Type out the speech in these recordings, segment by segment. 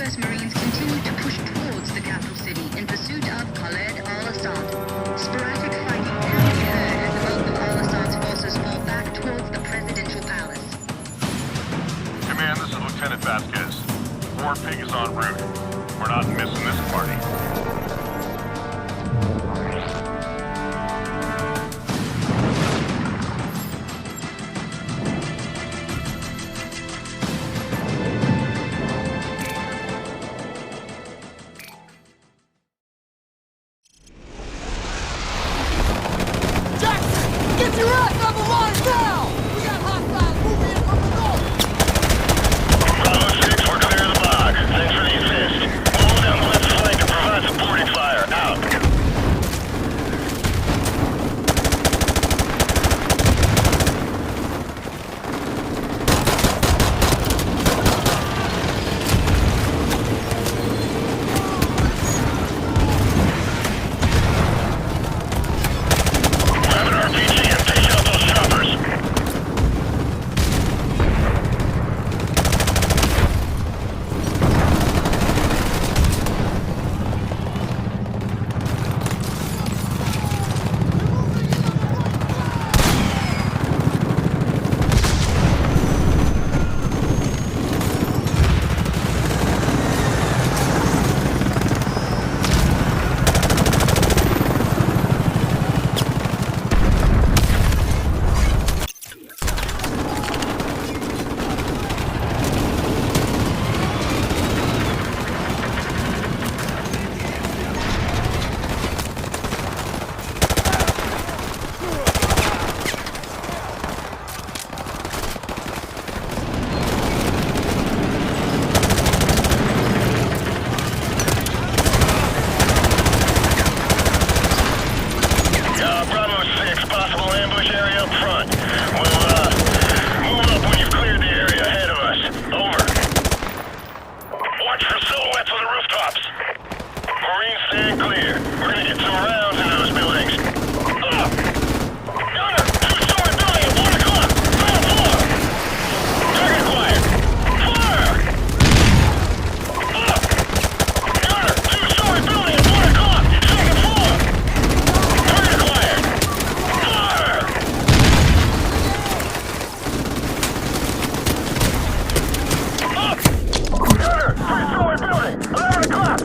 U.S. Marines continued to push towards the capital city in pursuit of Khaled al-Assad. Sporadic fighting can be heard as the bulk of al-Assad's forces fall back towards the presidential palace. Command, this is Lieutenant Vasquez. War Pig is en route. We're not missing this party. Get your ass on the line now! We got hostiles moving in from the north! Bravo 6, we're clear of the bog. Thanks for the assist. Move down the left flank and provide supporting fire. Out. Grab an RPG and take out those choppers. Bravo 6, possible ambush area up front. We'll move up when you've cleared the area ahead of us. Over. Watch for silhouettes on the rooftops. Marines stand clear. We're gonna hit some rounds in those buildings. Gunner! Two-story building at 1 o'clock! Ground floor! Target acquired! Fire! Gunner! Two-story building at 1 o'clock! Second floor! Target acquired! Fire! Gunner! Three-story building! 11 o'clock!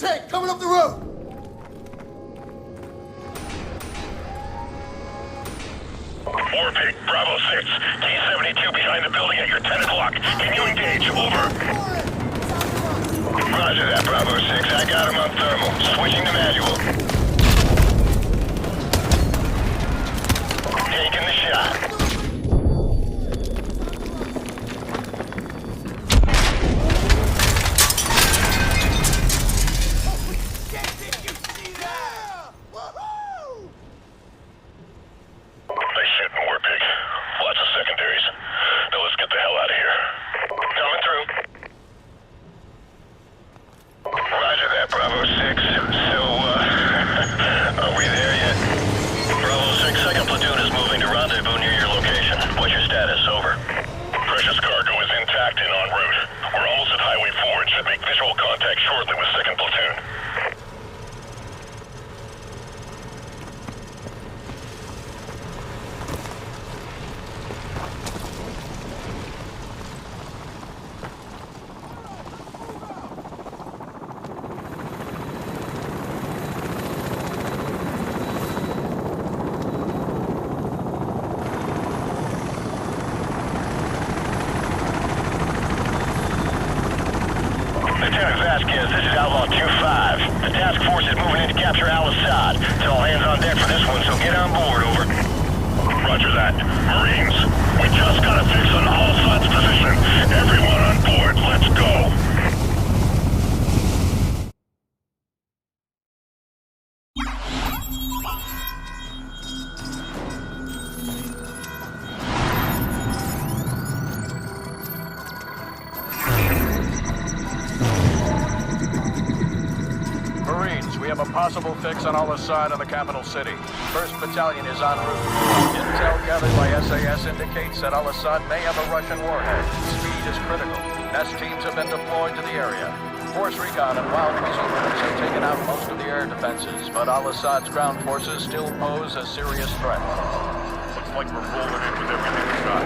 tank coming up the road! Warpig, Bravo 6, T-72 behind the building at your 10 o'clock. Can you engage? Over. Roger that, Bravo 6. I got him on thermal. Switching to manual. Taking the shot. They shouldn't, Warpig. Lots of secondaries. Now let's get the hell out of here. Coming through. Roger that, Bravo 6. So, are we there yet? Bravo 6, second platoon is moving to rendezvous near your location. What's your status? Over. Precious cargo is intact and en route. We're almost at Highway 4 and should make visual contact shortly with second platoon. Lieutenant Vasquez, this is Outlaw 2-5. The task force is moving in to capture Al-Assad. It's all hands on deck for this one, so get on board, over. Roger that. Marines, we just got a fix on Al-Assad's position. Everyone on board, let's go. Marines, we have a possible fix on Al-Assad in the capital city. 1st Battalion is en route. Intel gathered by SAS indicates that Al-Assad may have a Russian warhead. Speed is critical. Nest teams have been deployed to the area. Force recon and wild weasel groups have taken out most of the air defenses, but Al-Assad's ground forces still pose a serious threat. Looks like we're rolling in with everything we got.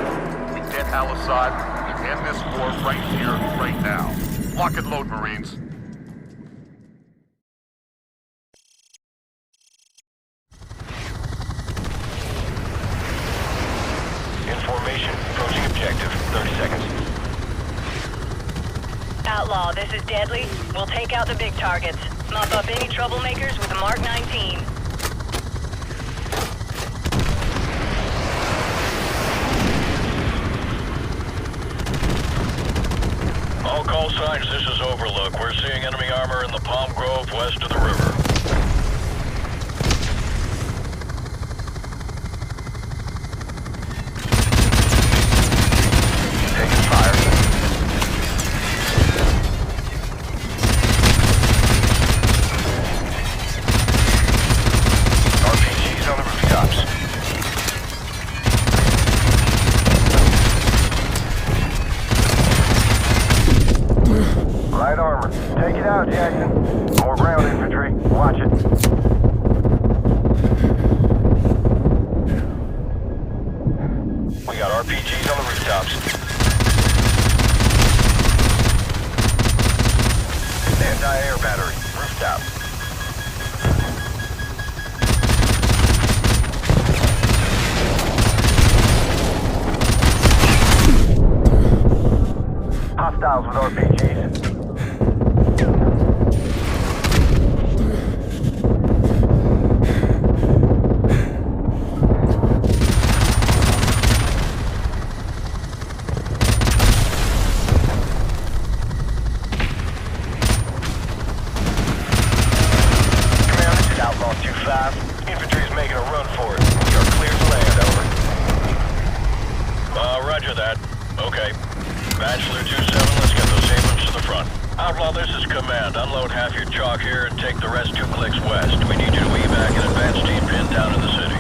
We get Al-Assad, we end this war right here, right now. Lock and load, Marines. Information approaching objective. 30 seconds. Outlaw, this is Deadly. We'll take out the big targets. Mop up any troublemakers with a Mark 19. All call signs, this is Overlook. We're seeing enemy armor in the Palm Grove west of the river. Taking fire. RPGs on the rooftops. Light armor. Take it out, Jackson. More ground infantry. Watch it. We got RPGs on the rooftops. Anti-air battery. Rooftop. Hostiles with RPGs. Command, this is Outlaw 2-5. Infantry is making a run for it. We are clear to land, over. Roger that. Okay. Bachelor 2-7, let's get those Abrams to the front. Outlaw, this is Command. Unload half your chalk here and take the rest 2 clicks west. We need you to evac an advance team pinned down in the city.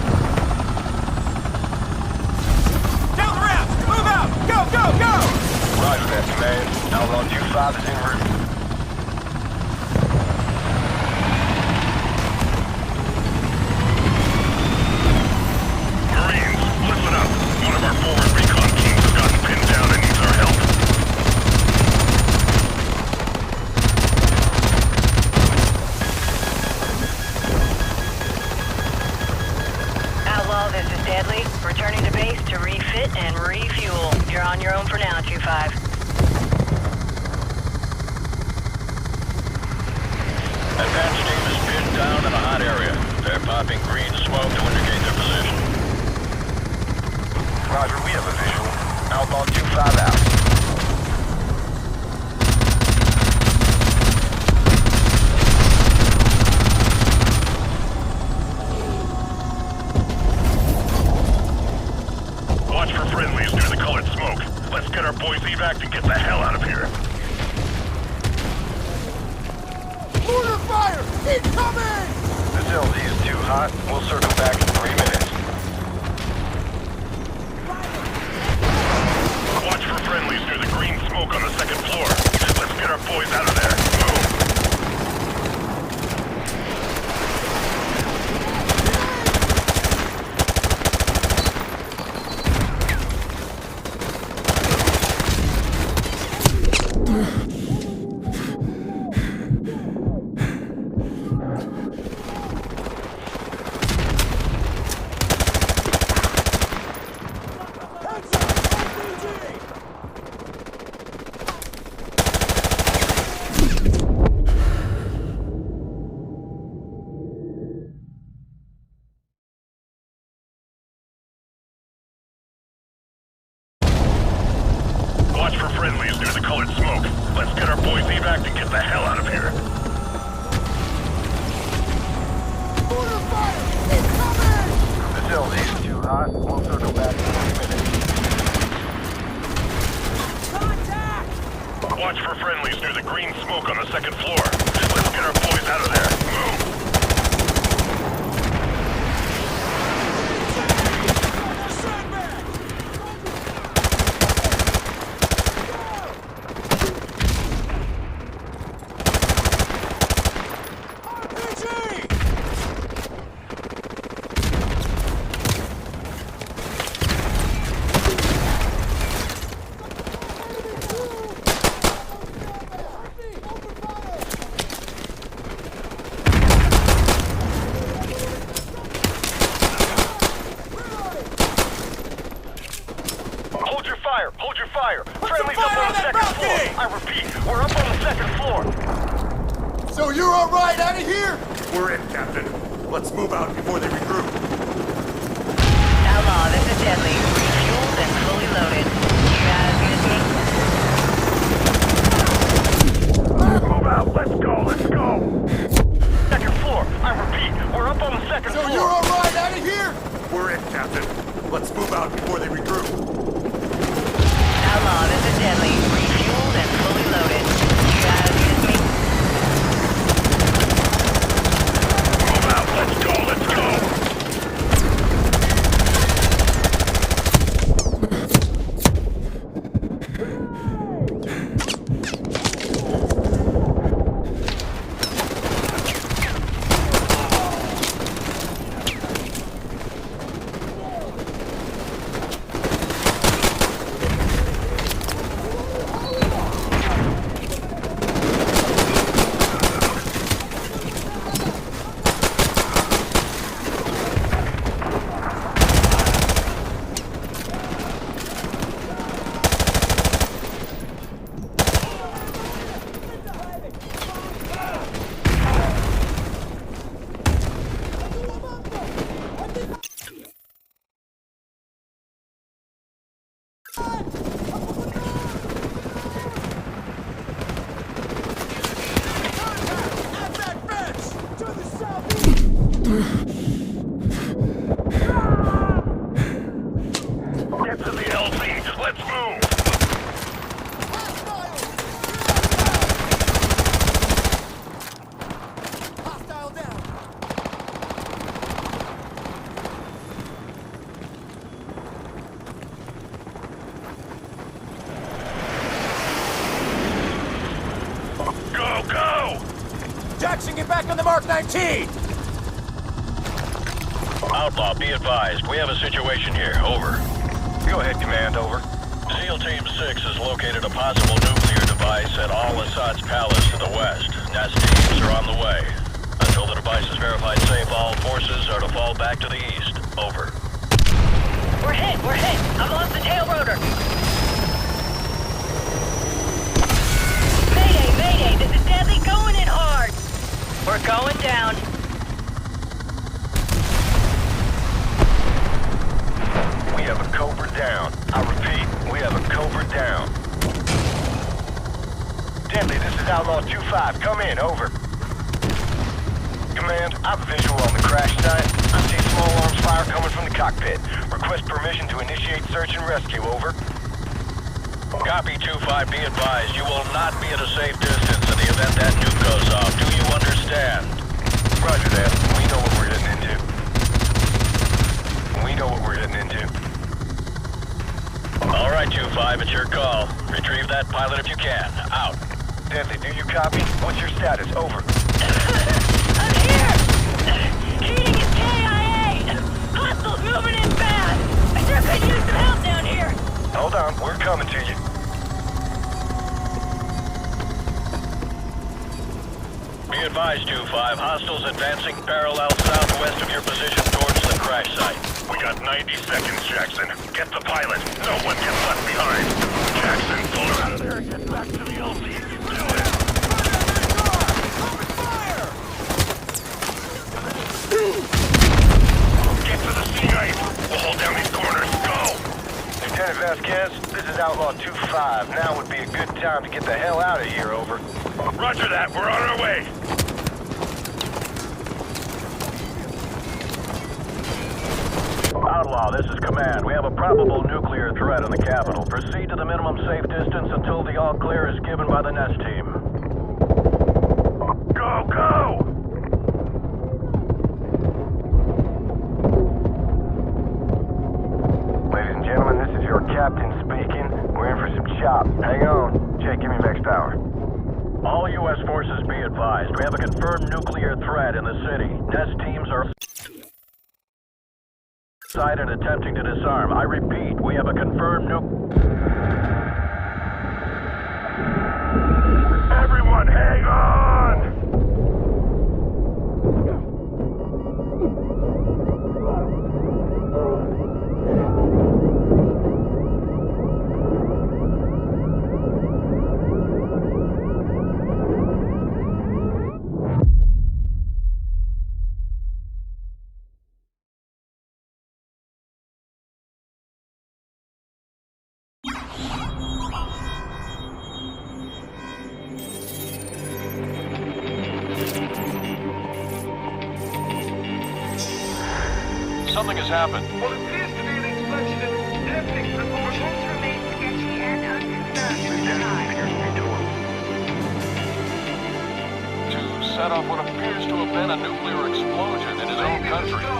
Down the ramp! Move out! Go, go, go! Roger that, Command. Outlaw 2-5 is en route. Marines, listen up. One of our forward recon teams has gotten pinned down and needs our help. Deadly. Returning to base to refit and refuel. You're on your own for now, 2-5. Advance team is pinned down in a hot area. They're popping green smoke to indicate their position. Roger, we have a visual. Outlaw 2-5 out. Watch for friendlies near the colored smoke. Let's get our boys evac and get the hell out of here. Mortar fire! Incoming! This LZ is too hot. We'll circle back in 3 minutes. Watch for friendlies near the green smoke on the second floor. Let's get our boys out of there. Move. Watch for friendlies near the colored smoke. Let's get our boys evac and get the hell out of here. Mortar fire! Incoming! This LZ is too hot. We'll circle back in 3 minutes. Contact! Watch for friendlies near the green smoke on the second floor. Let's get our boys out of there. Move. Hold your fire! Friendly's up on the second floor! I repeat, we're up on the second floor! So you're alright out of here? We're in, Captain. Let's move out before they regroup. Outlaw, this is Deadly. Refueled and fully loaded. You guys with me? Move out! Let's go! Let's go! Second floor! I repeat, we're up on the second So floor! you're alright out of here? We're in, Captain. Let's move out before they regroup. Outlaw, this is Deadly. Refueled and fully loaded. You guys with me? Move out! Let's go! Let's go! Get to the LZ! Let's move! Hostile down! Go, go! Jackson, get back on the Mark 19! Outlaw, be advised. We have a situation here. Over. Go ahead, Command. Over. SEAL Team 6 has located a possible nuclear device at Al-Assad's palace to the west. NAS teams are on the way. Until the device is verified safe, all forces are to fall back to the east. Over. We're hit! We're hit! I've lost the tail rotor! Mayday! Mayday! This is Deadly going in hard! We're going down. We have a Cobra down. I repeat, we have a Cobra down. Deadly, this is Outlaw 2-5. Come in, over. Command, I'm visual on the crash site. I see small arms fire coming from the cockpit. Request permission to initiate search and rescue, over. Copy 2-5, be advised. You will not be at a safe distance in the event that nuke goes off. Do you understand? Roger that. We know what we're getting into. We know what we're getting into. All right, 2-5, it's your call. Retrieve that pilot if you can. Out. Deadly, do you copy? What's your status? Over. I'm here! Keating is KIA! Hostiles moving in fast! I sure could use some help down here! Hold on, we're coming to you. Be advised, 2-5. Hostiles advancing parallel southwest of your position towards the crash site. We got 90 seconds, Jackson. Get the pilot. No one gets left behind. Jackson, pull her out of there and get back to the LZ. Do it. Get to the C-9. We'll hold down these corners. Go! Lieutenant Vasquez, this is Outlaw 2-5. Now would be a good time to get the hell out of here, over. Roger that. We're on our way. Outlaw, this is Command. We have a probable nuclear threat in the capital. Proceed to the minimum safe distance until the all-clear is given by the NEST team. Go, go! Ladies and gentlemen, this is your captain speaking. We're in for some chop. Hang on. Jake, give me Vex Power. All U.S. forces be advised. We have a confirmed nuclear threat in the city. NEST teams are side and attempting to disarm. I repeat, we have a confirmed Everyone, hang on! Something has happened. What appears to be an explosion in epic proportions. Remain sketchy and unconfirmed. To set off what appears to have been a nuclear explosion in his own country.